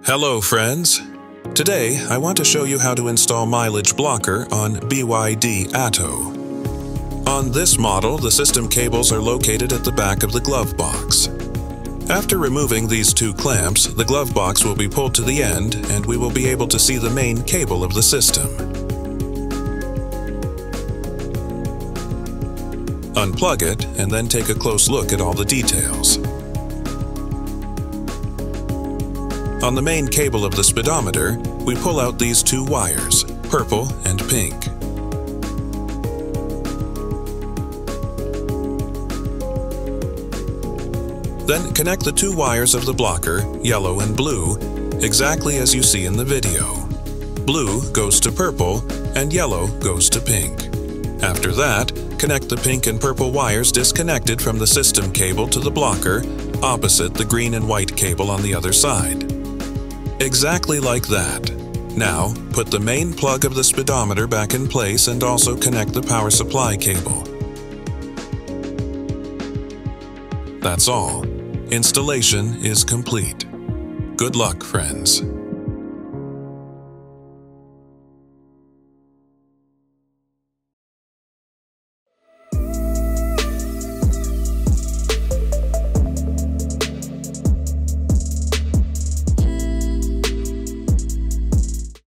Hello friends! Today I want to show you how to install mileage blocker on BYD ATTO. On this model, the system cables are located at the back of the glove box. After removing these two clamps, the glove box will be pulled to the end and we will be able to see the main cable of the system. Unplug it and then take a close look at all the details. On the main cable of the speedometer, we pull out these two wires, purple and pink. Then connect the two wires of the blocker, yellow and blue, exactly as you see in the video. Blue goes to purple and yellow goes to pink. After that, connect the pink and purple wires disconnected from the system cable to the blocker, opposite the green and white cable on the other side. Exactly like that. Now, put the main plug of the speedometer back in place and also connect the power supply cable. That's all. Installation is complete. Good luck, friends.